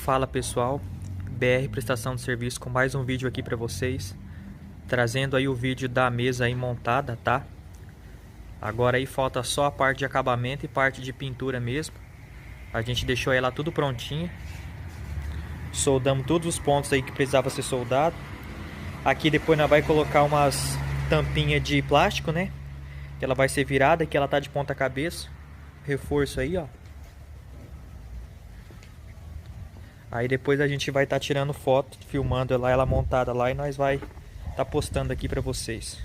Fala pessoal, BR Prestação de Serviço com mais um vídeo aqui para vocês, trazendo aí o vídeo da mesa aí montada, tá? Agora aí falta só a parte de acabamento e parte de pintura mesmo. A gente deixou ela tudo prontinha. Soldamos todos os pontos aí que precisava ser soldado. Aqui depois nós vai colocar umas tampinhas de plástico, né? Que ela vai ser virada, que ela tá de ponta cabeça. Reforço aí, ó. Aí depois a gente vai estar tirando foto, filmando ela montada lá e nós vai estar postando aqui para vocês.